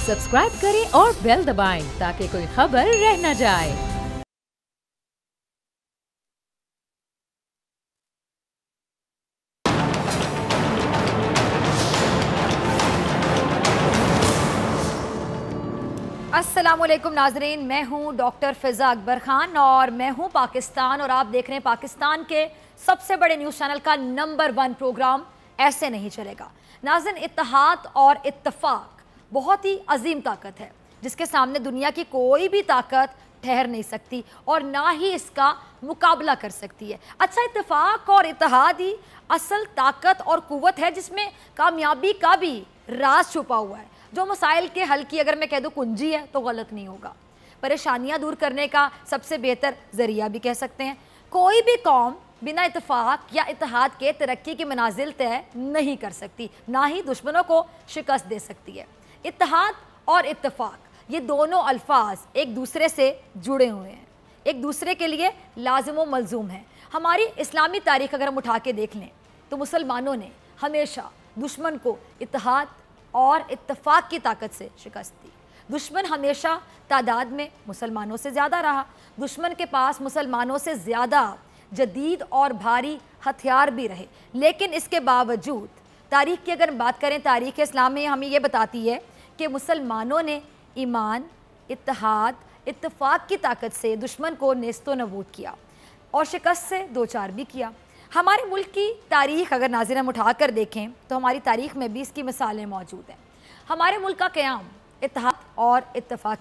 Subscribe करें और bell दबाएं ताकि कोई खबर रह न जाए। अस्सलामुअलैकुम नाजरीन, मैं हूं डॉक्टर फिजा अकबर खान और मैं हूं पाकिस्तान और आप देख रहे हैं पाकिस्तान के सबसे बड़े न्यूज़ चैनल का नंबर 1 प्रोग्राम ऐसे नहीं चलेगा। नाज़रीन, इत्तेहाद और इत्तफाक बहुत ही अजीम ताकत है जिसके सामने दुनिया की कोई भी ताकत ठहर नहीं सकती और ना ही इसका मुकाबला कर सकती है। अच्छा, इत्तेफाक और इत्तेहाद ही असल ताकत और कुव्वत है जिसमें कामयाबी का भी राज छुपा हुआ है, जो मसाइल के हल की अगर मैं कह दूँ कुंजी है तो गलत नहीं होगा। परेशानियां दूर करने का सबसे बेहतर जरिया भी कह सकते हैं। कोई भी कौम बिना इत्तेफाक या इत्तेहाद के तरक्की की मनाजिल तय नहीं कर सकती, ना ही दुश्मनों को शिकस्त दे सकती है। इत्तेहाद और इत्तेफाक ये दोनों अल्फाज एक दूसरे से जुड़े हुए हैं, एक दूसरे के लिए लाजिम व मलजूम हैं। हमारी इस्लामी तारीख अगर हम उठा के देख लें तो मुसलमानों ने हमेशा दुश्मन को इत्तेहाद और इत्तेफाक की ताकत से शिकस्त दी। दुश्मन हमेशा तादाद में मुसलमानों से ज़्यादा रहा। दुश्मन के पास मुसलमानों से ज़्यादा जदीद और भारी हथियार भी रहे, लेकिन इसके बावजूद तारीख़ की अगर बात करें, तारीख़ इस्लाम में हमें ये बताती है कि मुसलमानों ने ईमान, इत्तेहाद, इत्तेफाक की ताकत से दुश्मन को नेस्तो नबूद किया और शिकस्त से दो चार भी किया। हमारे मुल्क की तारीख़ अगर नाज़रीन हम उठा कर देखें तो हमारी तारीख़ में भी इसकी मिसालें मौजूद हैं। हमारे मुल्क का क़याम इत्तेहाद और इत्तेफाक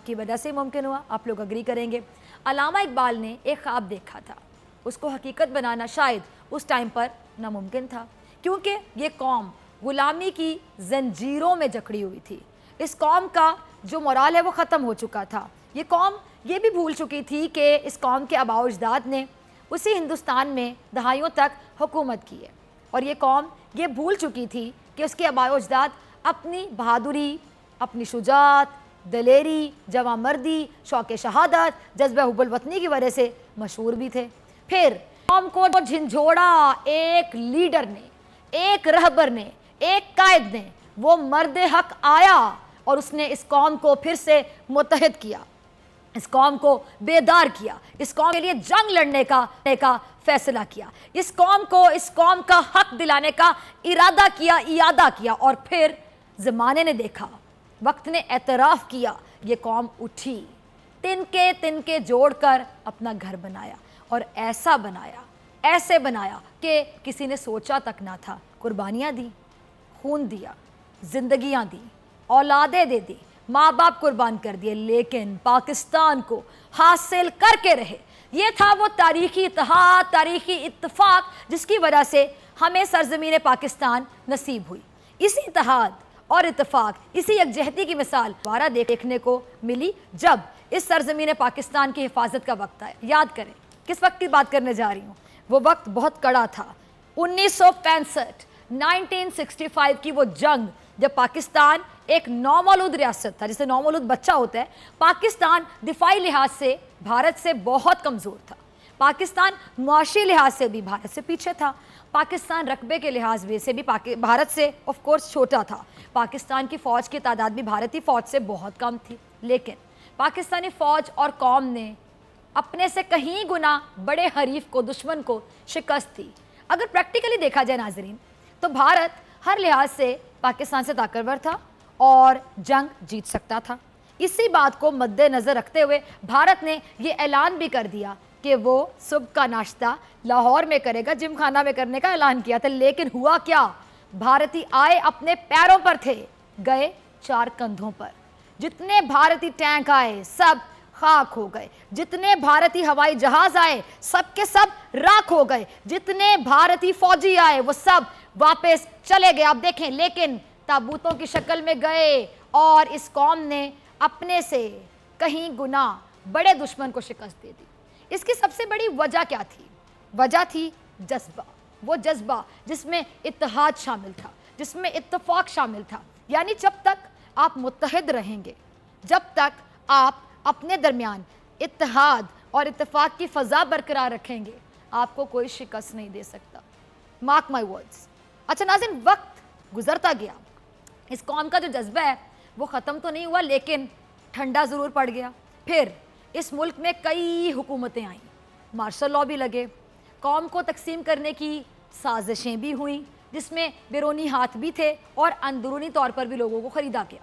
की वजह से मुमकिन हुआ। आप लोग अग्री करेंगे। अल्लामा इकबाल ने एक ख्वाब देखा था, उसको हकीकत बनाना शायद उस टाइम पर नामुमकिन था, क्योंकि ये कौम ग़ुलामी की जंजीरों में जकड़ी हुई थी। इस कौम का जो मोराल है वो ख़त्म हो चुका था। ये कौम ये भी भूल चुकी थी कि इस कौम के आबाओ अजदाद ने उसी हिंदुस्तान में दहाइयों तक हुकूमत की है, और ये कौम ये भूल चुकी थी कि उसके आबाओ अजदाद अपनी बहादुरी, अपनी शुजात, दलेरी, जवामर्दी, शौक़ शहादत, जज्बा हुब्बुल वतनी की वजह से मशहूर भी थे। फिर कौम को झंझोड़ा एक लीडर ने, एक रहबर ने, एक कायद ने, वो मर्द हक आया और उसने इस कौम को फिर से मुत्तहिद किया, इस कौम को बेदार किया, इस कौम के लिए जंग लड़ने का फैसला किया, इस कौम का हक दिलाने का इरादा किया और फिर ज़माने ने देखा, वक्त ने एतराफ़ किया, ये कौम उठी, तिनके जोड़कर अपना घर बनाया और ऐसे बनाया कि किसी ने सोचा तक ना था। कुर्बानियाँ दी, खून दिया, जिंदगियाँ दी, औलादें दे दी, माँ बाप कुर्बान कर दिए, लेकिन पाकिस्तान को हासिल करके रहे। ये था वो तारीखी इत्तेहाद, तारीखी इत्तेफाक जिसकी वजह से हमें सरजमीन पाकिस्तान नसीब हुई। इसी इत्तेहाद और इत्तेफाक, इसी यकजहती की मिसाल दोबारा देखने को मिली जब इस सरजमीन पाकिस्तान की हिफाजत का वक्त आया। याद करें किस वक्त की बात करने जा रही हूँ। वो वक्त बहुत कड़ा था, 1965 1965 की वो जंग, जब पाकिस्तान एक नौमौलूद रियासत था, जिसे नौमौलूद बच्चा होता है। पाकिस्तान दिफाई लिहाज से भारत से बहुत कमज़ोर था। पाकिस्तान मुआशी लिहाज से भी भारत से पीछे था। पाकिस्तान रकबे के लिहाज से भी भारत से ऑफ कोर्स छोटा था। पाकिस्तान की फ़ौज की तादाद भी भारतीय फ़ौज से बहुत कम थी, लेकिन पाकिस्तानी फ़ौज और कौम ने अपने से कहीं गुना बड़े हरीफ को, दुश्मन को शिकस्त दी। अगर प्रैक्टिकली देखा जाए नाजरीन, तो भारत हर लिहाज से पाकिस्तान से ताकतवर था और जंग जीत सकता था। इसी बात को मद्देनज़र रखते हुए भारत ने ये ऐलान भी कर दिया कि वो सुबह का नाश्ता लाहौर में करेगा, जिम खाना में करने का ऐलान किया था। लेकिन हुआ क्या? भारतीय आए अपने पैरों पर थे, गए चार कंधों पर। जितने भारतीय टैंक आए सब खाक हो गए, जितने भारतीय हवाई जहाज आए सब के सब राख हो गए, जितने भारतीय फौजी आए वो सब वापस चले गए। आप देखें, लेकिन ताबूतों की शक्ल में गए और इस कौम ने अपने से कहीं गुना बड़े दुश्मन को शिकस्त दे दी। इसकी सबसे बड़ी वजह क्या थी? वजह थी जज्बा, वो जज्बा जिसमें इत्तेहाद शामिल था, जिसमें इत्तेफाक शामिल था। यानी जब तक आप मुत्तहिद रहेंगे, जब तक आप अपने दरमियान इत्तेहाद और इत्तेफाक की फ़ज़ा बरकरार रखेंगे, आपको कोई शिकस्त नहीं दे सकता। Mark my words. अच्छा नाज़रीन, वक्त गुजरता गया, इस कौम का जो जज्बा है वो ख़त्म तो नहीं हुआ लेकिन ठंडा ज़रूर पड़ गया। फिर इस मुल्क में कई हुकूमतें आईं, मार्शल लॉ भी लगे, कौम को तकसीम करने की साजिशें भी हुईं, जिसमें बैरूनी हाथ भी थे और अंदरूनी तौर पर भी लोगों को ख़रीदा गया,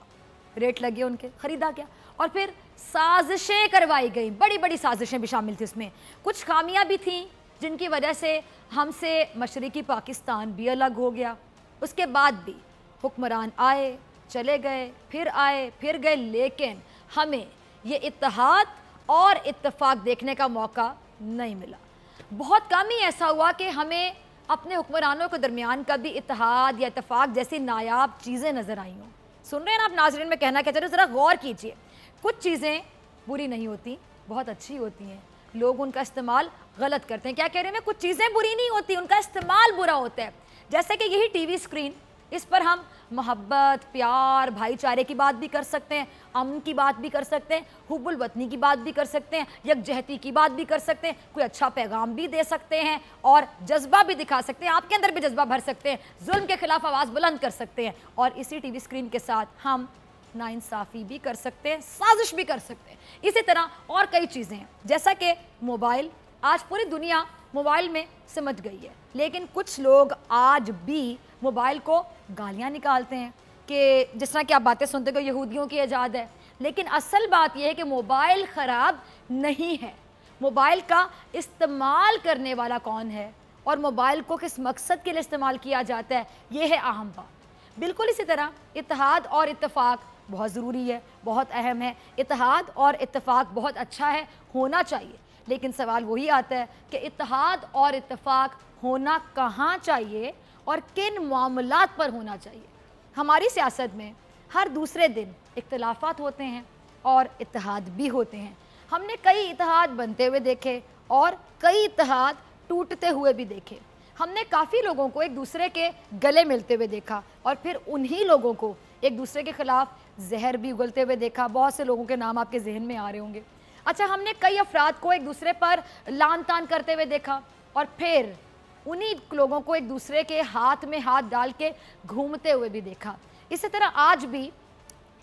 रेट लगे उनके, ख़रीदा गया। और फिर साजिशें करवाई गई, बड़ी बड़ी साजिशें भी शामिल थी उसमें। कुछ खामियां भी थीं जिनकी वजह से हमसे मशरक़ी पाकिस्तान भी अलग हो गया। उसके बाद भी हुक्मरान आए, चले गए, फिर आए, फिर गए, लेकिन हमें ये इत्तेहाद और इत्तेफाक देखने का मौका नहीं मिला। बहुत कम ही ऐसा हुआ कि हमें अपने हुक्मरानों के दरमियान कभी इत्तेहाद या इत्तेफाक जैसी नायाब चीज़ें नज़र आई हों। सुन रहे हैं ना आप नाज़रीन, में कहना क्या चाह रहे हो, ज़रा गौर कीजिए। कुछ चीज़ें बुरी नहीं होती, बहुत अच्छी होती हैं, लोग उनका इस्तेमाल गलत करते हैं। क्या कह रहे हैं मैं, कुछ चीज़ें बुरी नहीं होती, उनका इस्तेमाल बुरा होता है। जैसे कि यही टीवी स्क्रीन, इस पर हम मोहब्बत, प्यार, भाईचारे की बात भी कर सकते हैं, अमन की बात भी कर सकते हैं, हुब्बुल वतनी की बात भी कर सकते हैं, यकजहती की बात भी कर सकते हैं, कोई अच्छा पैगाम भी दे सकते हैं और जज्बा भी दिखा सकते हैं, आपके अंदर भी जज्बा भर सकते हैं, जुल्म के खिलाफ आवाज़ बुलंद कर सकते हैं। और इसी टीवी स्क्रीन के साथ हम नाइंसाफ़ी भी कर सकते हैं, साजिश भी कर सकते हैं। इसी तरह और कई चीज़ें हैं, जैसा कि मोबाइल, आज पूरी दुनिया मोबाइल में सिमट गई है, लेकिन कुछ लोग आज भी मोबाइल को गालियाँ निकालते हैं कि जिस तरह की आप बातें सुनते हो यहूदियों की ईजाद है। लेकिन असल बात यह है कि मोबाइल ख़राब नहीं है, मोबाइल का इस्तेमाल करने वाला कौन है और मोबाइल को किस मकसद के लिए इस्तेमाल किया जाता है, ये है अहम बात। बिल्कुल इसी तरह इत्तेहाद और इत्तेफाक बहुत ज़रूरी है, बहुत अहम है। इत्तेहाद और इत्तेफाक बहुत अच्छा है, होना चाहिए, लेकिन सवाल वही आता है कि इत्तेहाद और इत्तेफाक होना कहाँ चाहिए और किन मामलात पर होना चाहिए। हमारी सियासत में हर दूसरे दिन इख्तिलाफात होते हैं और इत्तेहाद भी होते हैं। हमने कई इत्तेहाद बनते हुए देखे और कई इत्तेहाद टूटते हुए भी देखे। हमने काफ़ी लोगों को एक दूसरे के गले मिलते हुए देखा और फिर उन्हीं लोगों को एक दूसरे के खिलाफ जहर भी उगलते हुए देखा। बहुत से लोगों के नाम आपके जहन में आ रहे होंगे। अच्छा, हमने कई अफराद को एक दूसरे पर लान तान करते हुए देखा और फिर उन्हीं लोगों को एक दूसरे के हाथ में हाथ डाल के घूमते हुए भी देखा। इसी तरह आज भी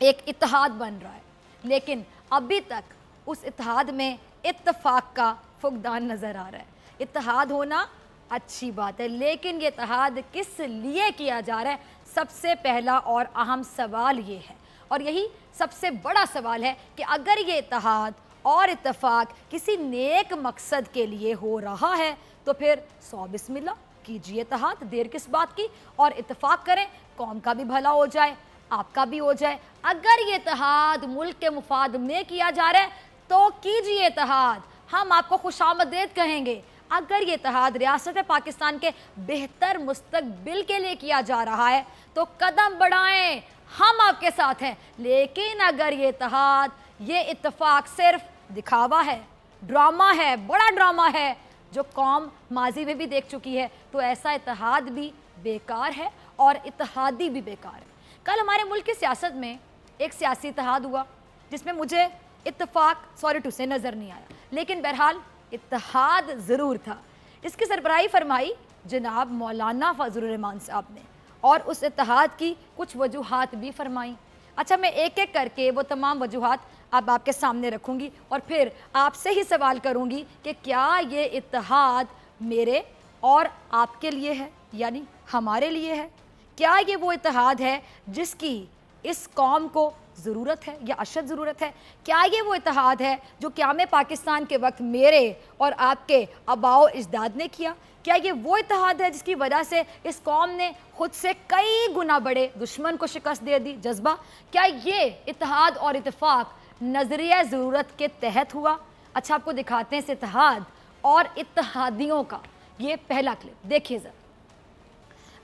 एक इत्तेहाद बन रहा है, लेकिन अभी तक उस इत्तेहाद में इत्तेफाक का फुकदान नज़र आ रहा है। इत्तेहाद होना अच्छी बात है, लेकिन ये इत्तेहाद किस लिए किया जा रहा है, सबसे पहला और अहम सवाल ये है। और यही सबसे बड़ा सवाल है कि अगर ये इत्तेहाद और इत्तेफाक किसी नेक मकसद के लिए हो रहा है तो फिर 100 बिस्मिल्लाह कीजिए, इत्तेहाद, देर किस बात की, और इत्तेफाक करें, कौम का भी भला हो जाए, आपका भी हो जाए। अगर ये इत्तेहाद मुल्क के मुफाद में किया जा रहा है तो कीजिए इत्तेहाद, हम आपको खुशामदीद कहेंगे। अगर ये इत्तेहाद रियासत पाकिस्तान के बेहतर मुस्तकबिल के लिए किया जा रहा है तो कदम बढ़ाएं, हम आपके साथ हैं। लेकिन अगर ये इत्तेहाद, ये इत्तेफाक सिर्फ दिखावा है, ड्रामा है, बड़ा ड्रामा है जो कौम माजी में भी देख चुकी है, तो ऐसा इत्तेहाद भी बेकार है और इत्तेहादी भी बेकार है। कल हमारे मुल्क की सियासत में एक सियासी इत्तेहाद हुआ जिसमें मुझे इत्तेफाक सॉरी टू से नज़र नहीं आया, लेकिन बहरहाल इत्तेहाद ज़रूर था। इसकी सरबराही फरमाई जनाब मौलाना फजलुर रहमान साहब ने और उस इत्तेहाद की कुछ वजूहात भी फरमाई। अच्छा, मैं एक एक करके वो तमाम वजूहात अब आपके सामने रखूँगी और फिर आपसे ही सवाल करूँगी कि क्या ये इत्तेहाद मेरे और आपके लिए है, यानी हमारे लिए है? क्या ये वो इत्तेहाद है जिसकी इस कौम को ज़रूरत है या अशद ज़रूरत है? क्या ये वो इत्तेहाद है जो क़याम पाकिस्तान के वक्त मेरे और आपके आबाओ अजदाद ने किया? क्या ये वो इत्तेहाद है जिसकी वजह से इस कौम ने खुद से कई गुना बड़े दुश्मन को शिकस्त दे दी, जज्बा? क्या ये इत्तेहाद और इत्तेफाक नज़रिया ज़रूरत के तहत हुआ? अच्छा, आपको दिखाते हैं इस इत्तेहाद और इत्तेहादियों का ये पहला क्लिप, देखिए ज़रा।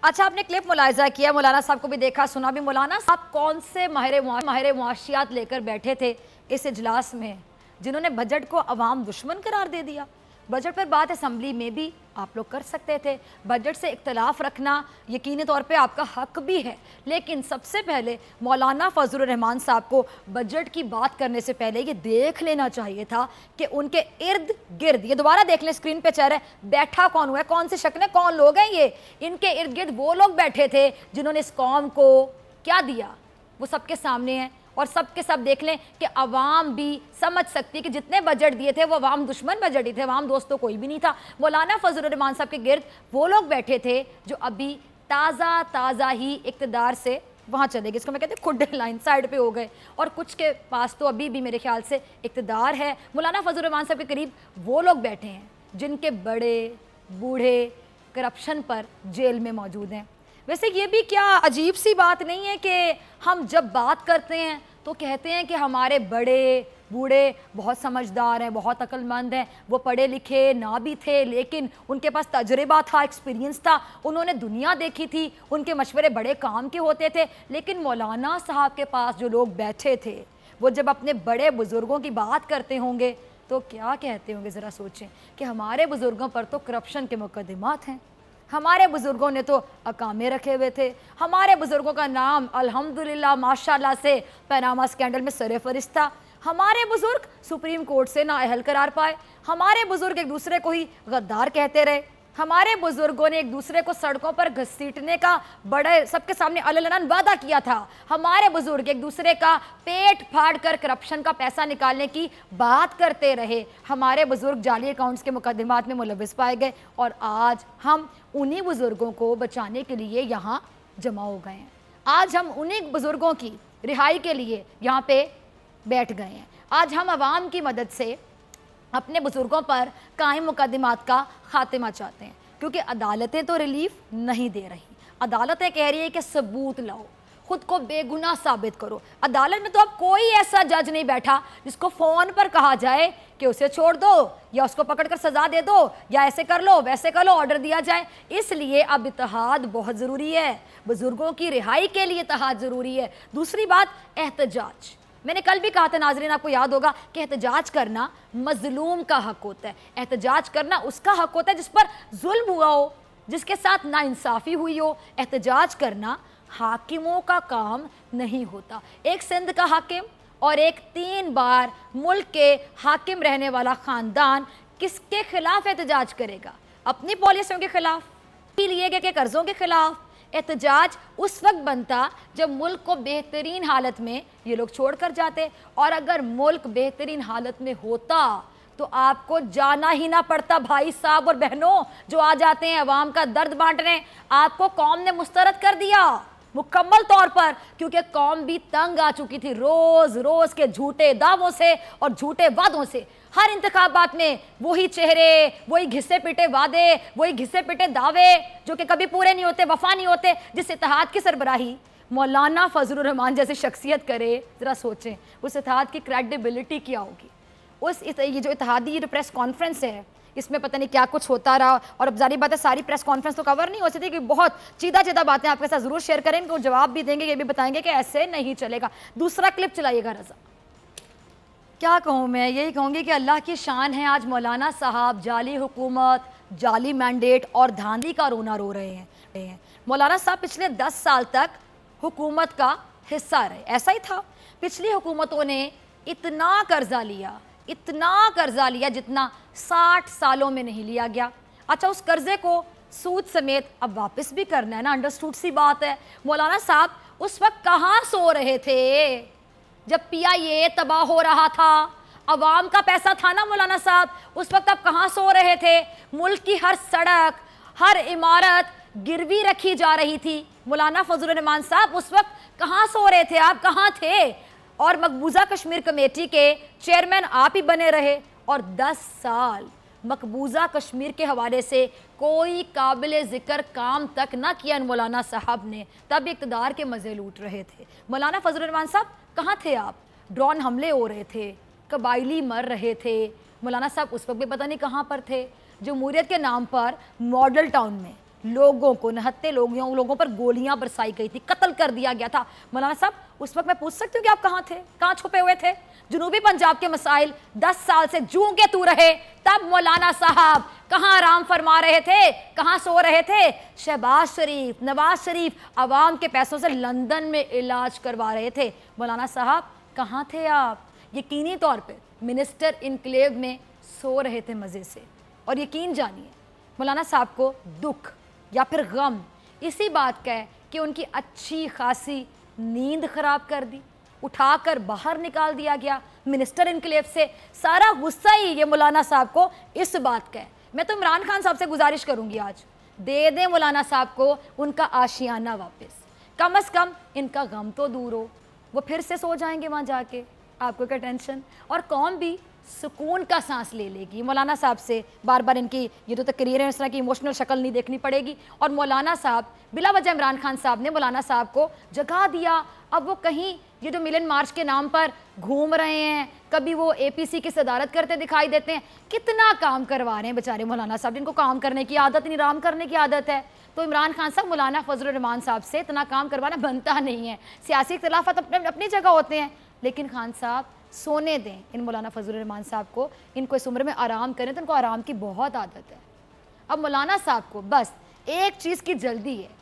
अच्छा, आपने क्लिप मुलाहिजा किया, मौलाना साहब को भी देखा, सुना भी। मौलाना साहब कौन से माहिर मुआशियात लेकर बैठे थे इस इजलास में जिन्होंने बजट को अवाम दुश्मन करार दे दिया? बजट पर बात असम्बली में भी आप लोग कर सकते थे। बजट से इख्तलाफ रखना यकीनी तौर पे आपका हक भी है, लेकिन सबसे पहले मौलाना फजलुर रहमान साहब को बजट की बात करने से पहले ये देख लेना चाहिए था कि उनके इर्द गिर्द, ये दोबारा देख लें स्क्रीन पे चेहरा, बैठा कौन हुआ है, कौन सी शक्लें, कौन लोग हैं ये? इनके इर्द गिर्द वो लोग बैठे थे जिन्होंने इस कौम को क्या दिया? वो सबके सामने है और सबके सब देख लें कि अवाम भी समझ सकती है कि जितने बजट दिए थे वो अवाम दुश्मन बजट ही थे, अवाम दोस्त तो कोई भी नहीं था। मौलाना फजलुर रहमान साहब के गिर्द वो लोग बैठे थे जो अभी ताज़ा ही इक़्तिदार से वहाँ चले गए, इसको मैं कहते हैं खुड्डे लाइन साइड पे हो गए, और कुछ के पास तो अभी भी मेरे ख्याल से इक़्तिदार है। मौलाना फजलुर रहमान साहब के करीब वो लोग बैठे हैं जिनके बड़े बूढ़े करप्शन पर जेल में मौजूद हैं। वैसे ये भी क्या अजीब सी बात नहीं है कि हम जब बात करते हैं तो कहते हैं कि हमारे बड़े बूढ़े बहुत समझदार हैं, बहुत अक्लमंद हैं, वो पढ़े लिखे ना भी थे लेकिन उनके पास तजुर्बा था, एक्सपीरियंस था, उन्होंने दुनिया देखी थी, उनके मशवरे बड़े काम के होते थे। लेकिन मौलाना साहब के पास जो लोग बैठे थे वो जब अपने बड़े बुज़ुर्गों की बात करते होंगे तो क्या कहते होंगे, ज़रा सोचें कि हमारे बुज़ुर्गों पर तो करप्शन के मुकदमात हैं, हमारे बुज़ुर्गों ने तो अकामे रखे हुए थे, हमारे बुज़ुर्गों का नाम अल्हम्दुलिल्लाह माशाल्लाह से पैनामा स्कैंडल में सरे फरिश्त था, हमारे बुज़ुर्ग सुप्रीम कोर्ट से ना अहल करार पाए, हमारे बुज़ुर्ग एक दूसरे को ही गद्दार कहते रहे, हमारे बुज़ुर्गों ने एक दूसरे को सड़कों पर घसीटने का बड़े सबके सामने अललन वादा किया था, हमारे बुज़ुर्ग एक दूसरे का पेट फाड़ कर करप्शन का पैसा निकालने की बात करते रहे, हमारे बुज़ुर्ग जाली अकाउंट्स के मुकदमात में मुलविस पाए गए और आज हम उन्हीं बुज़ुर्गों को बचाने के लिए यहाँ जमा हो गए हैं। आज हम उन्हीं बुज़ुर्गों की रिहाई के लिए यहाँ पे बैठ गए हैं। आज हम आवाम की मदद से अपने बुज़ुर्गों पर कायम मुकदमात का खात्मा चाहते हैं, क्योंकि अदालतें तो रिलीफ नहीं दे रही, अदालतें कह रही है कि सबूत लाओ, खुद को बेगुनाह साबित करो। अदालत में तो अब कोई ऐसा जज नहीं बैठा जिसको फ़ोन पर कहा जाए कि उसे छोड़ दो या उसको पकड़कर सज़ा दे दो या ऐसे कर लो वैसे कर लो, ऑर्डर दिया जाए। इसलिए अब इत्तेहाद बहुत ज़रूरी है, बुज़ुर्गों की रिहाई के लिए इत्तेहाद ज़रूरी है। दूसरी बात, एहतजाज। मैंने कल भी कहा था नाज़रीन, आपको याद होगा कि एहतजाज करना मजलूम का हक होता है, एहतजाज करना उसका हक होता है जिस पर जुल्म हुआ हो, जिसके साथ नाइंसाफ़ी हुई हो। एहतजाज करना हाकिमों का काम नहीं होता। एक सिंध का हाकिम और एक 3 बार मुल्क के हाकिम रहने वाला ख़ानदान किसके खिलाफ एहतजाज करेगा? अपनी पॉलिसियों के खिलाफ, लिए गए के कर्ज़ों के खिलाफ। एहतजाज उस वक्त बनता जब मुल्क को बेहतरीन हालत में ये लोग छोड़ कर जाते, और अगर मुल्क बेहतरीन हालत में होता तो आपको जाना ही ना पड़ता भाई साहब और बहनों जो आ जाते हैं अवाम का दर्द बांटने। आपको कौम ने मुस्तरद कर दिया मुकम्मल तौर पर, क्योंकि कौम भी तंग आ चुकी थी रोज़ रोज़ के झूठे दावों से और झूठे वादों से। हर इंतखाबात में वही चेहरे, वही घिसे पिटे वादे, वही घिसे पिटे दावे जो कि कभी पूरे नहीं होते, वफा नहीं होते। जिस इत्तेहाद की सरबराही मौलाना फजलुर रहमान जैसी शख्सियत करे, ज़रा सोचें उस इत्तेहाद की क्रेडिबिलिटी क्या होगी। ये जो इत्तेहादी जो प्रेस कॉन्फ्रेंस है इसमें पता नहीं क्या कुछ होता रहा, और अब जारी बात है सारी प्रेस कॉन्फ्रेंस तो कवर नहीं हो सकती कि बहुत चीदा बातें आपके साथ ज़रूर शेयर करें, इनको जवाब भी देंगे, ये भी बताएंगे कि ऐसे नहीं चलेगा। दूसरा क्लिप चलाइएगा रज़ा। क्या कहूँ मैं, यही कहूँगी कि अल्लाह की शान है, आज मौलाना साहब जाली हुकूमत, जाली मैंडेट और धांधली का रोना रो रहे हैं। मौलाना साहब पिछले 10 साल तक हुकूमत का हिस्सा रहे, ऐसा ही था। पिछली हुकूमतों ने इतना कर्जा लिया जितना 60 सालों में नहीं लिया गया। अच्छा, उस कर्जे को सूद समेत अब वापस भी करना है ना, अंडरस्टूड सी बात है। मौलाना साहब उस वक्त कहाँ सो रहे थे जब PIA तबाह हो रहा था? अवाम का पैसा था ना मौलाना साहब, उस वक्त आप कहाँ सो रहे थे? मुल्क की हर सड़क, हर इमारत गिरवी रखी जा रही थी। मौलाना फजलुर रहमान साहब उस वक्त कहाँ सो रहे थे, आप कहाँ थे? और मकबूजा कश्मीर कमेटी के चेयरमैन आप ही बने रहे, और 10 साल मकबूजा कश्मीर के हवाले से कोई काबिल ज़िक्र काम तक ना किया मौलाना साहब ने, तब इक़्तिदार के मज़े लूट रहे थे। मौलाना फजलुर रहमान साहब कहाँ थे आप? ड्रोन हमले हो रहे थे, कबायली मर रहे थे। मौलाना साहब उस वक्त भी पता नहीं कहाँ पर थे। जमहूरियत के नाम पर मॉडल टाउन में लोगों को, नहत्ते लोगों पर गोलियां बरसाई गई थी, कत्ल कर दिया गया था। मौलाना साहब उस वक्त मैं पूछ सकती हूँ कि आप कहाँ थे, कहाँ छुपे हुए थे? जनूबी पंजाब के मसाइल 10 साल से जूं के तू रहे, तब मौलाना साहब कहाँ आराम फरमा रहे थे, कहाँ सो रहे थे? शहबाज शरीफ, नवाज शरीफ आवाम के पैसों से लंदन में इलाज करवा रहे थे। मौलाना साहब कहाँ थे आप? यकीनी तौर पे मिनिस्टर इनक्लेव में सो रहे थे मज़े से। और यकीन जानिए मौलाना साहब को दुख या फिर गम इसी बात का है कि उनकी अच्छी खासी नींद खराब कर दी, उठाकर बाहर निकाल दिया गया मिनिस्टर इनक्लेव से। सारा गुस्सा ही ये मौलाना साहब को इस बात का है। मैं तो इमरान खान साहब से गुजारिश करूंगी, आज दे दें मौलाना साहब को उनका आशियाना वापस, कम से कम इनका गम तो दूर हो। वो फिर से सो जाएंगे वहाँ जाके, आपको क्या टेंशन, और कौम भी सुकून का सांस ले लेगी। मौलाना साहब से बार बार इनकी ये तो तकरीर है, इस तरह की इमोशनल शक्ल नहीं देखनी पड़ेगी। और मौलाना साहब बिला वजह इमरान खान साहब ने मौलाना साहब को जगा दिया। अब वो कहीं ये जो मिलन मार्च के नाम पर घूम रहे हैं, कभी वो APC की सदारत करते दिखाई देते हैं, कितना काम करवा रहे हैं बेचारे मौलाना साहब, जिनको काम करने की आदत नहीं, आराम करने की आदत है। तो इमरान खान साहब मौलाना फजलुर रहमान साहब से इतना काम करवाना बनता नहीं है। सियासी इख्तिलाफात अपनी जगह होते हैं, लेकिन खान साहब सोने दें इन मौलाना फजलुर रहमान साहब को, इनको इस उम्र में आराम करें, तो इनको आराम की बहुत आदत है। अब मौलाना साहब को बस एक चीज़ की जल्दी है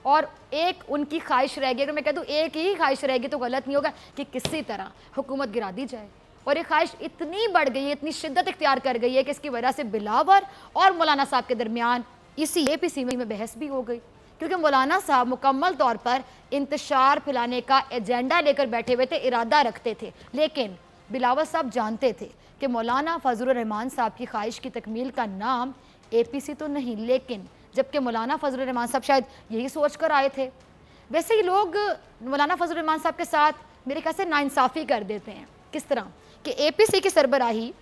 और एक उनकी ख्वाहिश रहेगी, अगर मैं कह दूँ एक ही ख्वाहिश रहेगी तो गलत नहीं होगा, कि किसी तरह हुकूमत गिरा दी जाए। और ये ख्वाहिश इतनी बढ़ गई है, इतनी शिद्दत इख्तियार कर गई है कि इसकी वजह से बिलावर और मौलाना साहब के दरमियान इसी APC में बहस भी हो गई, क्योंकि मौलाना साहब मुकम्मल तौर पर इंतशार फैलाने का एजेंडा लेकर बैठे हुए थे, इरादा रखते थे। लेकिन बिलावर साहब जानते थे कि मौलाना फजलुर रहमान साहब की ख्वाहिश की तकमील का नाम APC तो नहीं, लेकिन जबकि मौलाना फजलुर रहमान साहब शायद यही सोच कर आए थे। वैसे ही लोग मौलाना फजलुर रहमान साहब के साथ मेरे ख्याल से नाइंसाफ़ी कर देते हैं। किस तरह कि APC की सरबराही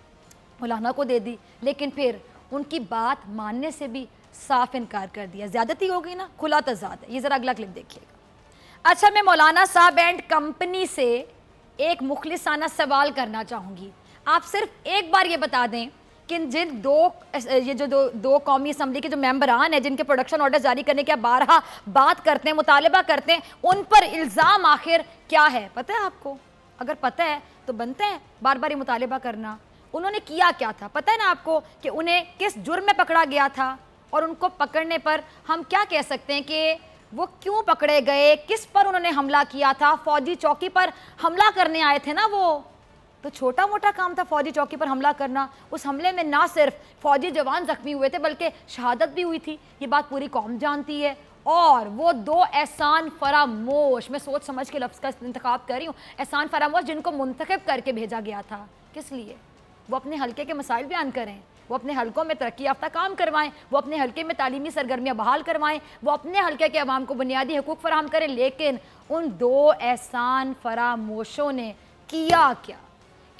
मौलाना को दे दी, लेकिन फिर उनकी बात मानने से भी साफ इनकार कर दिया। ज़्यादती हो गई ना, खुला तज़ाद है। ये ज़रा अगला क्लिप देखिएगा। अच्छा, मैं मौलाना साहब एंड कंपनी से एक मुखलिसाना सवाल करना चाहूँगी। आप सिर्फ एक बार ये बता दें कि जिन दो कौमी असम्बली के जो मेंबरान हैं, जिनके प्रोडक्शन ऑर्डर जारी करने की आप बारहा बात करते हैं, मुतालबा करते हैं, उन पर इल्ज़ाम आखिर क्या है, पता है आपको? अगर पता है तो बनता है बार बार ये मुतालबा करना। उन्होंने किया क्या था, पता है ना आपको कि उन्हें किस जुर्म में पकड़ा गया था, और उनको पकड़ने पर हम क्या कह सकते हैं कि वो क्यों पकड़े गए, किस पर उन्होंने हमला किया था? फौजी चौकी पर हमला करने आए थे ना, वो तो छोटा मोटा काम था फौजी चौकी पर हमला करना। उस हमले में ना सिर्फ फौजी जवान जख्मी हुए थे बल्कि शहादत भी हुई थी, ये बात पूरी कौम जानती है। और वो दो एहसान फरामोश, मैं सोच समझ के लफ्ज़ का इंतखाब कर रही हूँ, एहसान फरामोश, जिनको मुंतखब करके भेजा गया था। किस लिए? वो अपने हल्के के मसाइल बयान करें, वो अपने हलकों में तरक्की याफ्ता काम करवाएं, वो अपने हल्के में तालीमी सरगर्मियाँ बहाल करवाएं, वो अपने हल्के के अवाम को बुनियादी हकूक़ फराहम करें। लेकिन उन दो एहसान फरामोशों ने किया क्या?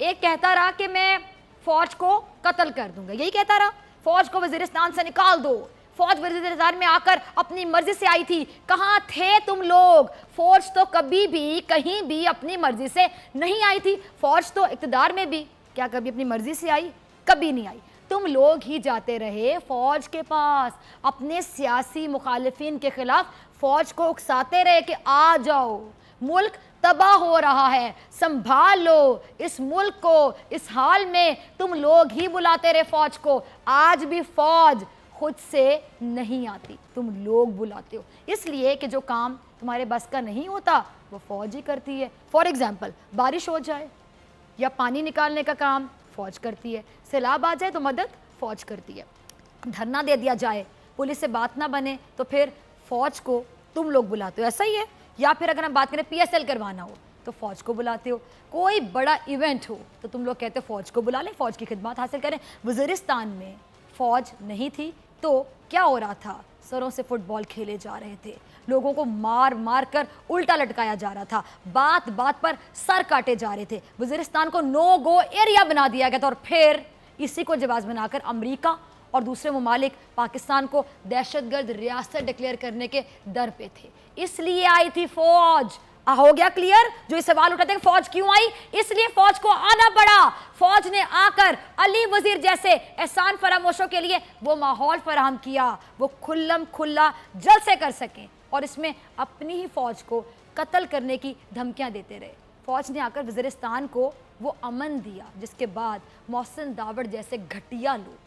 एक कहता रहा कि मैं फ़ौज को कत्ल कर दूंगा, यही कहता रहा, फ़ौज को वज़ीरिस्तान से निकाल दो। फ़ौज वज़ीरिस्तान में आकर अपनी मर्जी से आई थी। कहाँ थे तुम लोग? फ़ौज तो कभी भी कहीं भी अपनी मर्जी से नहीं आई थी। फ़ौज तो इक़्तिदार में भी क्या कभी अपनी मर्जी से आई? कभी नहीं आई। तुम लोग ही जाते रहे फ़ौज के पास, अपने सियासी मुखालिफिन के ख़िलाफ़ फ़ौज को उकसाते रहे कि आ जाओ, मुल्क तबाह हो रहा है, संभाल लो इस मुल्क को। इस हाल में तुम लोग ही बुलाते रहे फ़ौज को। आज भी फ़ौज खुद से नहीं आती, तुम लोग बुलाते हो, इसलिए कि जो काम तुम्हारे बस का नहीं होता वो फ़ौज ही करती है। फॉर एग्ज़ाम्पल, बारिश हो जाए या पानी निकालने का काम फ़ौज करती है, सैलाब आ जाए तो मदद फ़ौज करती है, धरना दे दिया जाए, पुलिस से बात ना बने तो फिर फ़ौज को तुम लोग बुलाते हो। ऐसा ही है। या फिर अगर हम बात करें PSL करवाना हो तो फ़ौज को बुलाते हो। कोई बड़ा इवेंट हो तो तुम लोग कहते हो फ़ौज को बुला लें, फ़ौज की खिदमत हासिल करें। वज़ीरिस्तान में फ़ौज नहीं थी तो क्या हो रहा था? सरों से फुटबॉल खेले जा रहे थे, लोगों को मार मार कर उल्टा लटकाया जा रहा था, बात बात पर सर काटे जा रहे थे, वज़ीरिस्तान को नो गो एरिया बना दिया गया था। और फिर इसी को जवाब बनाकर अमेरिका और दूसरे ममालिक पाकिस्तान को दहशतगर्द रियासत डिक्लेयर करने के दर पे थे। इसलिए आई थी फ़ौज। हो गया क्लियर? जो ये सवाल उठाते हैं फ़ौज क्यों आई, इसलिए फ़ौज को आना पड़ा। फ़ौज ने आकर अली वज़ीर जैसे एहसान फरामोशों के लिए वो माहौल फराहम किया, वो खुल्लम खुल्ला जल्द से कर सकें, और इसमें अपनी ही फ़ौज को कत्ल करने की धमकियां देते रहे। फ़ौज ने आकर वज़ीरिस्तान को वो अमन दिया जिसके बाद मोहसिन दावड़ जैसे घटिया लोग,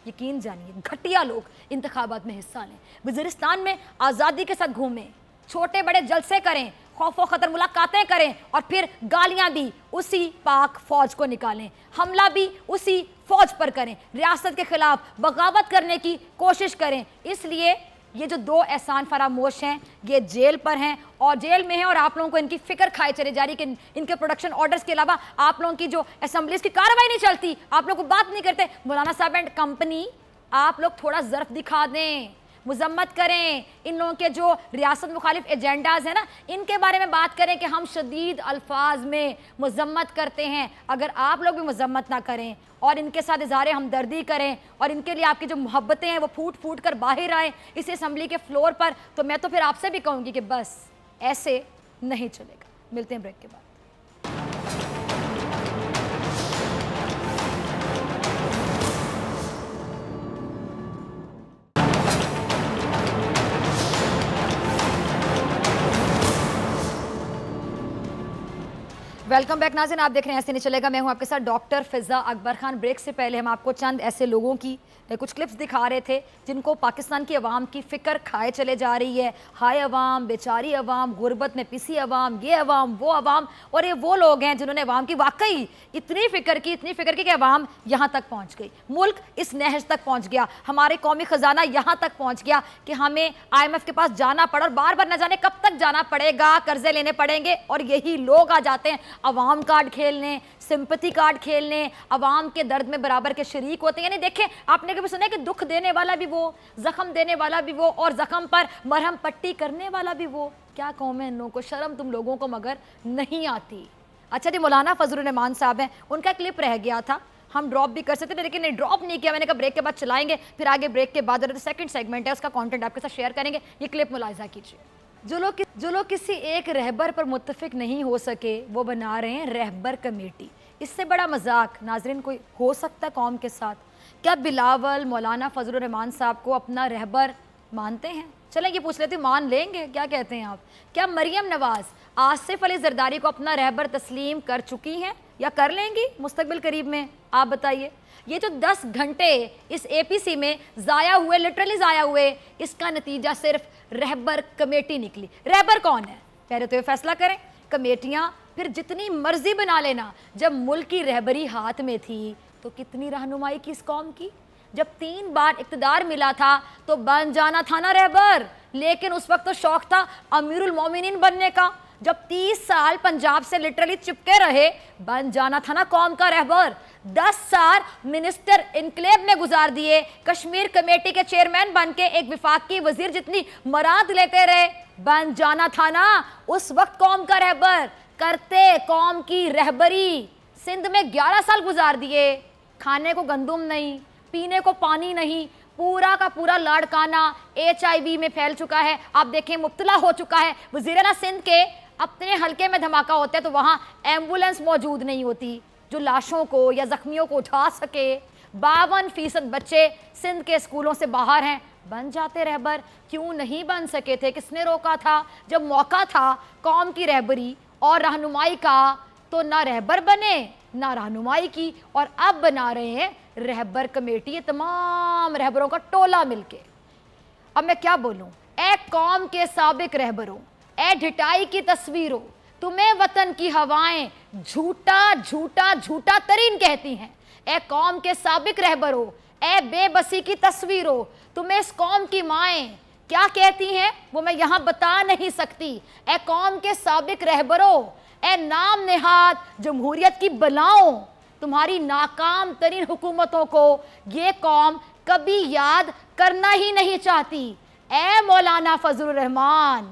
यकीन जानिए घटिया लोग, इंतखाबात में हिस्सा लें, वज़ीरिस्तान में आज़ादी के साथ घूमें, छोटे बड़े जलसे करें, खौफ खतर मुलाकातें करें, और फिर गालियां भी उसी पाक फ़ौज को निकालें, हमला भी उसी फ़ौज पर करें, रियासत के ख़िलाफ़ बगावत करने की कोशिश करें। इसलिए ये जो दो एहसान फरामोश हैं ये जेल पर हैं और जेल में हैं और आप लोगों को इनकी फिक्र खाए चले जा रही कि इनके प्रोडक्शन ऑर्डर्स के अलावा आप लोगों की जो असेंबलीज की कार्रवाई नहीं चलती, आप लोग को बात नहीं करते। मौलाना साहब एंड कंपनी, आप लोग थोड़ा ज़र्फ दिखा दें, मुजम्मत करें। इन लोगों के जो रियासत मुखालिफ एजेंडाज हैं ना, इनके बारे में बात करें कि हम शदीद अल्फाज में मुजम्मत करते हैं। अगर आप लोग भी मुजम्मत ना करें और इनके साथ इज़हार हमदर्दी करें और इनके लिए आपकी जो मोहब्बतें हैं वो फूट फूट कर बाहर आए इस असम्बली के फ्लोर पर, तो मैं तो फिर आपसे भी कहूँगी कि बस ऐसे नहीं चलेगा। मिलते हैं ब्रेक के बाद। वेलकम बैक नाज़रीन, आप देख रहे हैं ऐसे नहीं चलेगा। मैं हूं आपके साथ डॉक्टर फिज़ा अकबर खान। ब्रेक से पहले हम आपको चंद ऐसे लोगों की कुछ क्लिप्स दिखा रहे थे जिनको पाकिस्तान की अवाम की फ़िक्र खाए चले जा रही है। हाय अवाम, बेचारी अवाम, गुर्बत में पिसी अवाम, ये अवाम, वो अवाम। और ये वो लोग हैं जिन्होंने अवाम की वाकई इतनी फ़िक्र की कि अवाम यहाँ तक पहुँच गई, मुल्क इस नहज तक पहुँच गया, हमारे कौमी ख़जाना यहाँ तक पहुँच गया कि हमें IMF के पास जाना पड़ा और बार बार न जाने कब तक जाना पड़ेगा, कर्जे लेने पड़ेंगे। और यही लोग आ जाते हैं अवाम कार्ड खेलने, सिंपैथी कार्ड खेलने, अवाम के दर्द में बराबर के शरीक होते हैं। यानी देखें, आपने कभी सुना है कि दुख देने वाला भी वो, जख्म देने वाला भी वो और जख्म पर मरहम पट्टी करने वाला भी वो। क्या कौम है इन लोगों को, शर्म तुम लोगों को मगर नहीं आती। अच्छा जी, मौलाना फजलुर रहमान साहब हैं, उनका क्लिप रह गया था, हम ड्रॉप भी कर सकते थे लेकिन नहीं, ड्रॉप नहीं किया। मैंने कहा ब्रेक के बाद चलाएंगे, फिर आगे ब्रेक के बाद सेकंड सेगमेंट है उसका कंटेंट आपके साथ शेयर करेंगे। ये क्लिप मुलाहिजा कीजिए। जो लोग किसी एक रहबर पर मुत्तफिक नहीं हो सके वो बना रहे हैं रहबर कमेटी। इससे बड़ा मजाक नाजरीन कोई हो सकता कौम के साथ? क्या बिलावल मौलाना फजलुर रहमान साहब को अपना रहबर मानते हैं? चलें ये पूछ लेते हैं, मान लेंगे? क्या कहते हैं आप? क्या मरियम नवाज आसिफ अली जरदारी को अपना रहबर तस्लीम कर चुकी हैं या कर लेंगी मुस्तकबिल करीब में? आप बताइए। ये जो 10 घंटे इस APC में ज़ाया हुए, लिटरली ज़ाया हुए, इसका नतीजा सिर्फ रहबर कमेटी निकली। रहबर कौन है पहले तो ये फैसला करें। कमेटियाँ फिर जितनी मर्जी बना लेना। जब मुल्क की रहबरी हाथ में थी तो कितनी रहनुमाई की इस कौम की। जब 3 बार इक़्तिदार मिला था तो बन जाना था ना रहबर, लेकिन उस वक्त तो शौक था अमीरुल मोमिनीन बनने का। जब 30 साल पंजाब से लिटरली चिपके रहे, बन जाना था ना कौम का रहबर। 10 साल मिनिस्टर इनकलेब में गुजार दिए, कश्मीर कमेटी के चेयरमैन बन के एक विफाकी वजीर जितनी मराद लेते रहे, बन जाना था ना उस वक्त कौम का रहबर। करते कौम की रहबरी। सिंध में 11 साल गुजार दिए, खाने को गंदुम नहीं, पीने को पानी नहीं, पूरा का पूरा लाड़काना HIV में फैल चुका है। आप देखें मुब्तला हो चुका है। वज़ीर-ए-आला सिंध के अपने हलके में धमाका होता है तो वहाँ एम्बुलेंस मौजूद नहीं होती जो लाशों को या जख्मियों को उठा सके। 52% बच्चे सिंध के स्कूलों से बाहर हैं। बन जाते रहबर, क्यों नहीं बन सके थे? किसने रोका था? जब मौका था कौम की रहबरी और रहनुमाई का तो ना रहबर बने ना रहनुमाई की, और अब बना रहे हैं रहबर कमेटी, ये तमाम रहबरों का टोला मिलके। अब मैं क्या बोलूं? ए कौम के साबिक रहबरों, ए ढिटाई की तस्वीरों, तुम्हें वतन की हवाएं झूठा झूठा झूठा तरीन कहती हैं। ए कौम के साबिक रहबरों, ए बेबसी की तस्वीरों, तुम्हें इस कौम की माएँ क्या कहती हैं वो मैं यहाँ बता नहीं सकती। ए कौम के साबिक रहबरों, ए नाम नेहाद जमहूरियत की बलाओं, तुम्हारी नाकाम तरीन हुकूमतों को ये कौम कभी याद करना ही नहीं चाहती। ए मौलाना फजलुर रहमान,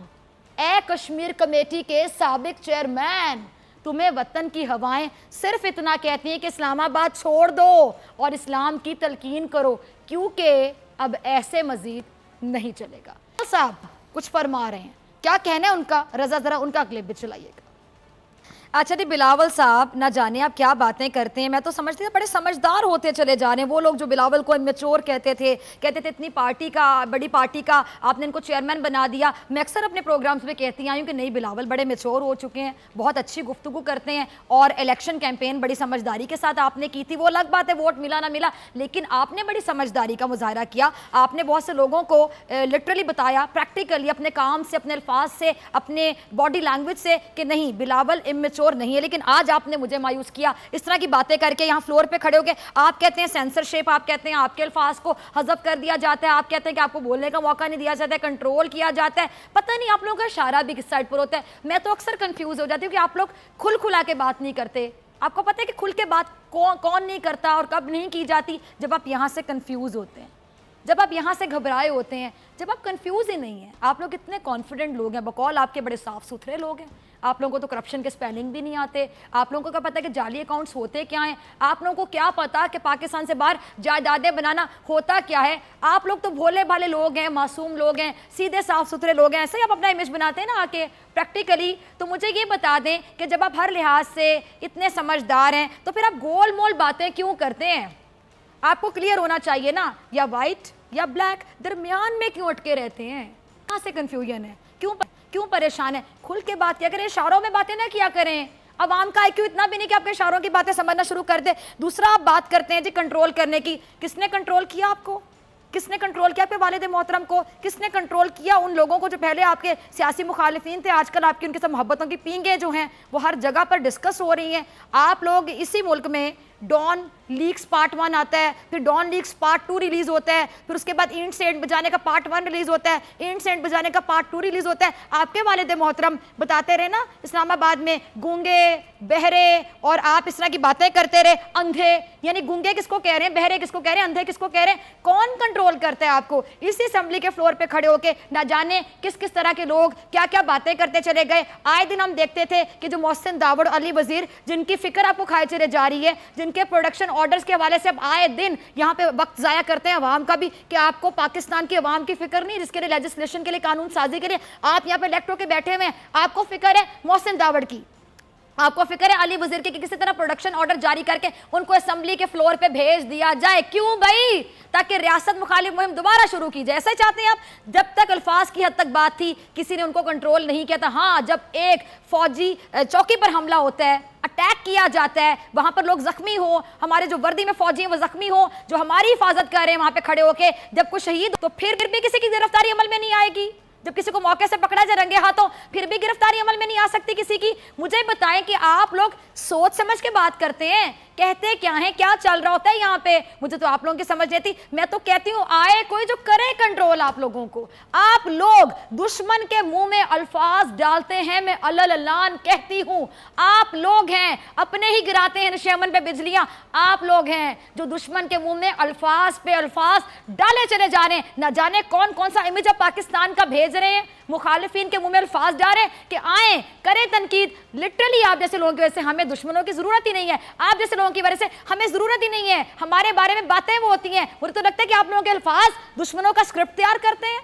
ए कश्मीर कमेटी के साबिक चेयरमैन, तुम्हें वतन की हवाएं सिर्फ इतना कहती हैं कि इस्लामाबाद छोड़ दो और इस्लाम की तलकीन करो, क्योंकि अब ऐसे मजीद नहीं चलेगा। साहब कुछ फरमा रहे हैं, क्या कहना है उनका? रजा जरा उनका क्लिप भी चलाइएगा। अच्छा जी, बिलावल साहब ना जाने आप क्या बातें करते हैं। मैं तो समझती थी बड़े समझदार होते चले जा रहे हैं। वो लोग जो बिलावल को इमेच्योर कहते थे इतनी पार्टी का, बड़ी पार्टी का आपने इनको चेयरमैन बना दिया। मैं अक्सर अपने प्रोग्राम्स में कहती आई हूँ कि नहीं, बिलावल बड़े मेच्योर हो चुके हैं, बहुत अच्छी गुफ्तगू करते हैं और इलेक्शन कैंपेन बड़ी समझदारी के साथ आपने की थी। वो अलग बात है वोट मिला ना मिला, लेकिन आपने बड़ी समझदारी का मुजाहरा किया। आपने बहुत से लोगों को लिटरली बताया प्रैक्टिकली अपने काम से, अपने अल्फाज से, अपने बॉडी लैंग्वेज से कि नहीं, बिलावल इमेच्योर मैच्योर नहीं है, लेकिन आज आपने मुझे मायूस किया इस तरह की बातें करके। यहाँ फ्लोर पे खड़े होकर आप कहते हैं सेंसरशिप, आप कहते हैं आपके अल्फाज को हज़फ कर दिया जाता है, आप कहते हैं कि आपको बोलने का मौका नहीं दिया जाता है, कंट्रोल किया जाता है। पता नहीं आप लोगों का इशारा भी किस साइड पर होता है। मैं तो अक्सर कंफ्यूज हो जाती हूँ कि आप लोग खुला के बात नहीं करते। आपको पता है कि खुल के बात कौन नहीं करता और कब नहीं की जाती? जब आप यहाँ से कंफ्यूज होते हैं, जब आप यहाँ से घबराए होते हैं, जब आप कंफ्यूज ही नहीं हैं। आप लोग इतने कॉन्फिडेंट लोग हैं, बकौल आपके बड़े साफ सुथरे लोग हैं। आप लोगों को तो करप्शन के स्पेलिंग भी नहीं आते। आप लोगों को क्या पता है कि जाली अकाउंट्स होते क्या हैं? आप लोगों को क्या पता कि पाकिस्तान से बाहर जायदादें बनाना होता क्या है? आप लोग तो भोले भाले लोग हैं, मासूम लोग हैं, सीधे साफ सुथरे लोग हैं। ऐसे ही आप अपना इमेज बनाते हैं ना आके प्रैक्टिकली। तो मुझे ये बता दें कि जब आप हर लिहाज से इतने समझदार हैं तो फिर आप गोल मोल बातें क्यों करते हैं? आपको क्लियर होना चाहिए ना, या वाइट या ब्लैक, दरमियान में क्यों अटके रहते हैं? कहाँ से कंफ्यूजन है? क्यों परेशान है? खुल के बात किया करें, इशारों में बातें ना किया करें। अवाम का IQ इतना भी नहीं कि आपके इशारों की बातें समझना शुरू कर दे। दूसरा, आप बात करते हैं जी कंट्रोल करने की। किसने कंट्रोल किया आपको? किसने कंट्रोल किया आपके वालिद मोहतरम को? किसने कंट्रोल किया उन लोगों को जो पहले आपके सियासी मुखालिफिन थे? आजकल आपकी उनके सब मोहब्बतों की पींगें जो हैं वो हर जगह पर डिस्कस हो रही हैं। आप लोग इसी मुल्क में डॉन लीक्स पार्ट 1 आता है, फिर डॉन लीक्स पार्ट 2 रिलीज होता है, फिर उसके बाद इंट सेंट बजाने का पार्ट 1 रिलीज होता है, इंट सेंट बजाने का पार्ट 2 रिलीज होता है। आपके वालिद मोहतरम बताते रहे ना इस्लामाबाद में गूंगे बहरे, और आप इस तरह की बातें करते रहे। अंधे, यानी गूंगे किसको कह रहे हैं, बहरे किसको कह रहे हैं, अंधे किसको कह रहे हैं? कौन कंट्रोल करता है आपको? इसी असेंबली के फ्लोर पे खड़े होके ना जाने किस किस तरह के लोग क्या क्या बातें करते चले गए। आए दिन हम देखते थे कि जो मोहसिन दावड़ अली वजीर, जिनकी फिक्र आपको खाए चले जा रही है, जिनके प्रोडक्शन ऑर्डर्स के हवाले से अब आए दिन यहाँ पे वक्त जाया करते हैं अवाम का भी, कि आपको पाकिस्तान की अवाम की फिक्र नहीं, जिसके लिए लेजिस्लेशन के लिए, कानून साजी के लिए आप यहाँ पे इलेक्ट होकर बैठे हुए हैं। आपको फिक्र है मोहसिन दावड़ की, आपको फिक्र है अली वजीर की, कि किसी तरह प्रोडक्शन ऑर्डर जारी करके उनको असेंबली के फ्लोर पे भेज दिया जाए। क्यों भाई? ताकि रियासत मुखालिफ मुहिम दोबारा शुरू की जाए। ऐसा चाहते हैं आप? जब तक अल्फाज की हद तक बात थी किसी ने उनको कंट्रोल नहीं किया था। हाँ, जब एक फौजी चौकी पर हमला होता है, अटैक किया जाता है, वहां पर लोग जख्मी हो, हमारे जो वर्दी में फौजी हैं वो जख्मी हो, जो हमारी हिफाजत कर रहे हैं वहां पे खड़े होके, जब कोई शहीद, तो फिर भी किसी की गिरफ्तारी अमल में नहीं आएगी। जब किसी को मौके से पकड़ा जाए रंगे हाथों, फिर भी गिरफ्तारी अमल में नहीं आ सकती किसी की। मुझे बताएं कि आप लोग सोच समझ के बात करते हैं, कहते क्या है, क्या चल रहा होता है यहाँ पे? मुझे तो आप लोगों की समझ नहीं थी। मैं तो कहती हूँ आए कोई जो करे कंट्रोल आप लोगों को। आप लोग दुश्मन के मुंह में अल्फाज डालते हैं, मैं अल्लाह कहती हूँ। आप लोग हैं अपने ही गिराते हैं नशेमन पे बिजलियां। आप लोग हैं जो दुश्मन के मुंह में अल्फाज पे अल्फाज डाले चले जा रहे हैं। ना जाने कौन कौन सा इमेज आप पाकिस्तान का भेज रहे हैं, मुखालिफिन के मुंह में अल्फाज डाले कि आए करें तनकीद। लिटरली आप जैसे लोगों की वजह से हमें दुश्मनों की जरूरत ही नहीं है, आप जैसे लोगों की वजह से हमें जरूरत ही नहीं है। हमारे बारे में बातें वो होती हैं, मुझे तो लगता है कि आप लोगों के अल्फाज दुश्मनों का स्क्रिप्ट तैयार करते हैं,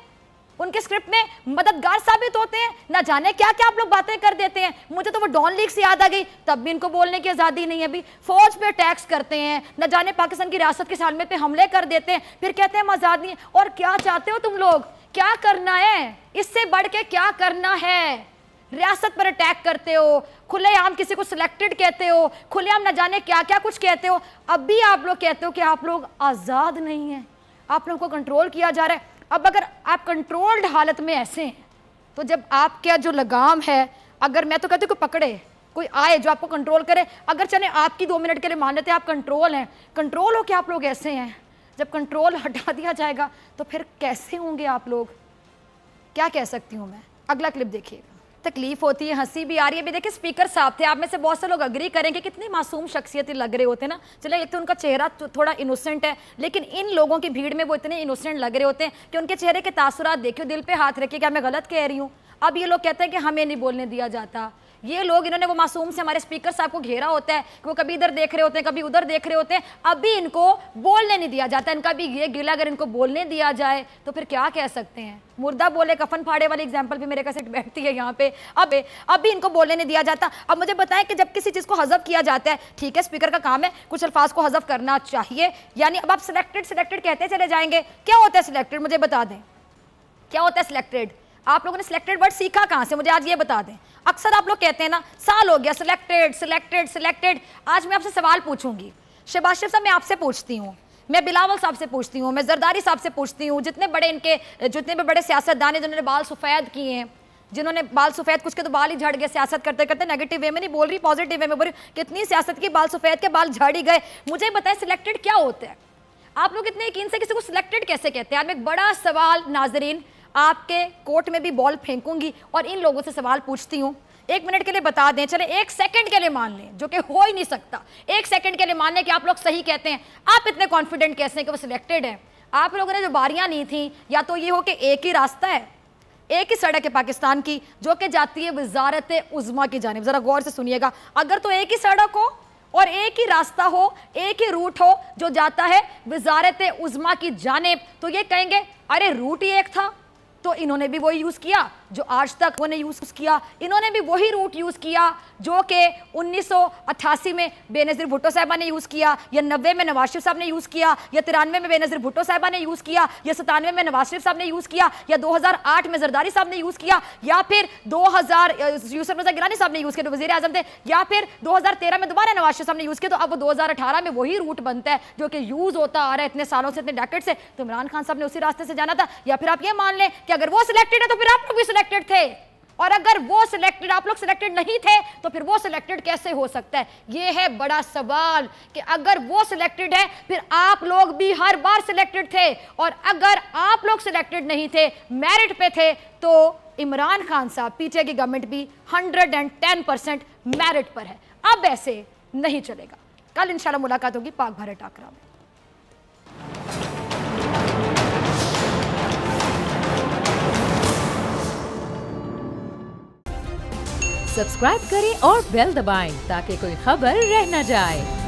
उनके स्क्रिप्ट में मददगार साबित होते हैं। ना जाने क्या क्या आप लोग बातें कर देते हैं। मुझे तो वो डॉन लीग से याद आ गई, तब भी इनको बोलने की आज़ादी नहीं है। अभी फौज पे टैक्स करते हैं, न जाने पाकिस्तान की रियासत के सालमे पे हमले कर देते हैं, फिर कहते हैं आज़ाद नहीं है। और क्या चाहते हो तुम लोग? क्या करना है? इससे बढ़ के क्या करना है? रियासत पर अटैक करते हो, खुलेआम किसी को सिलेक्टेड कहते हो, खुलेआम न जाने क्या क्या कुछ कहते हो। अब भी आप लोग कहते हो कि आप लोग आज़ाद नहीं हैं, आप लोगों को कंट्रोल किया जा रहा है। अब अगर आप कंट्रोल्ड हालत में ऐसे हैं तो जब आपका जो लगाम है, अगर मैं तो कहती हूँ कि पकड़े कोई आए जो आपको कंट्रोल करे, अगर चले आपकी 2 मिनट के लिए मान लेते हैं आप कंट्रोल हैं, कंट्रोल हो कि आप लोग ऐसे हैं, जब कंट्रोल हटा दिया जाएगा तो फिर कैसे होंगे आप लोग? क्या कह सकती हूँ मैं? अगला क्लिप देखिएगा। तकलीफ होती है, हंसी भी आ रही है। भी देखिए स्पीकर साहब थे, आप में से बहुत से लोग अग्री करेंगे कितनी मासूम शख्सियत लग रहे होते हैं ना। चले एक तो उनका चेहरा थोड़ा इनोसेंट है, लेकिन इन लोगों की भीड़ में वो इतने इनोसेंट लग रहे होते हैं कि उनके चेहरे के तासुरात देखियो, दिल पे हाथ रखिए, क्या मैं गलत कह रही हूँ? अब ये लोग कहते हैं कि हमें नहीं बोलने दिया जाता। ये लोग, इन्होंने वो मासूम से हमारे स्पीकर साहब को घेरा होता है कि वो कभी इधर देख रहे होते हैं, कभी उधर देख रहे होते हैं, अभी इनको बोलने नहीं दिया जाता। इनका भी ये गिला, अगर इनको बोलने दिया जाए तो फिर क्या कह सकते हैं? मुर्दा बोले कफन फाड़े वाली एग्जाम्पल भी मेरे कैसे बैठती है यहाँ पे। अब भी इनको बोलने नहीं दिया जाता। अब मुझे बताएं कि जब किसी चीज़ को हज़फ किया जाता है, ठीक है स्पीकर का काम है कुछ अल्फाज को हज़फ करना चाहिए, यानी अब आप सिलेक्टेड कहते चले जाएंगे। क्या होता है सिलेक्टेड? मुझे बता दें क्या होता है सिलेक्टेड? आप लोगों ने सिलेक्टेड वर्ड सीखा कहाँ से? मुझे आज ये बता दें। अक्सर आप लोग कहते हैं ना, साल हो गया सिलेक्टेड सिलेक्टेड सिलेक्टेड। आज मैं आपसे सवाल पूछूंगी, शहबाज शरीफ साहब मैं आपसे पूछती हूँ, मैं बिलावल साहब से पूछती हूँ, मैं जरदारी साहब से पूछती हूँ, जितने भी बड़े सियासतदान हैं जिन्होंने बाल सफ़ेद किए हैं, जिन्होंने बाल सफेद, कुछ के तो बाल ही झड़ गए सियासत करते करते। नेगेटिव वे में नहीं बोल रही, पॉजिटिव वे में बोल रही। कितनी सियासत की, बाल सफेद के बाल झड़ ही गए। मुझे बताएं सिलेक्टेड क्या होते हैं? आप लोग इतने यकीन से किसी को सिलेक्टेड कैसे कहते हैं? यार मैं एक बड़ा सवाल नाजरीन आपके कोर्ट में भी बॉल फेंकूंगी और इन लोगों से सवाल पूछती हूँ। 1 मिनट के लिए बता दें, चले 1 सेकंड के लिए मान लें, जो कि हो ही नहीं सकता, 1 सेकंड के लिए मान लें कि आप लोग सही कहते हैं। आप इतने कॉन्फिडेंट कैसे हैं कि वो सिलेक्टेड है? आप लोगों ने जो बारियां ली थी, या तो ये हो कि एक ही रास्ता है, एक ही सड़क है पाकिस्तान की जो कि जाती है वजारत उज़्मा की जानिब। जरा गौर से सुनिएगा, अगर तो एक ही सड़क हो और एक ही रास्ता हो, एक ही रूट हो जो जाता है वजारत उज़्मा की जानिब, तो ये कहेंगे अरे रूट ही एक था। तो इन्होंने भी वही यूज किया जो आज तक उन्होंने यूज किया। इन्होंने भी वही रूट यूज किया जो कि 1988 में बेनज़ीर भुट्टो साहिबा ने यूज किया, या 90 में नवाज शरीफ साहब ने यूज किया, या 93 में बेनज़ीर भुट्टो साहिबा ने यूज किया, या 97 में नवाज शरीफ साहब ने यूज किया, या 2008 में जरदारी साहब ने यूज किया, या फिर 2000 यूसुफ रज़ा गिलानी साहब ने यूज किया, जो वज़ीर आज़म थे, या फिर 2013 में दोबारा नवाज शरीफ साहब ने यूज किया। तो अब वो 2018 में वही रूट बनता है जो कि यूज होता आ रहा है इतने सालों से, इतने डेकेड से। तो इमरान खान साहब ने उसी रास्ते से जाना था। या फिर आप ये मान लें कि अगर वो सिलेक्टेड है तो फिर आप लोग भी सिलेक्टेड थे, और अगर वो सिलेक्टेड, आप लोग सिलेक्टेड नहीं थे, तो फिर वो सिलेक्टेड कैसे हो सकता है? ये है बड़ा सवाल कि अगर वो सिलेक्टेड है फिर आप लोग भी हर बार सिलेक्टेड थे, और अगर आप लोग सिलेक्टेड नहीं थे, मेरिट पे थे, तो इमरान खान साहब, पीटीआई की गवर्नमेंट भी 110% मेरिट पर है। अब ऐसे नहीं चलेगा। कल इंशाल्लाह मुलाकात होगी पाक भारत टाकरा में। सब्सक्राइब करें और बेल दबाएं ताकि कोई खबर रह न जाए।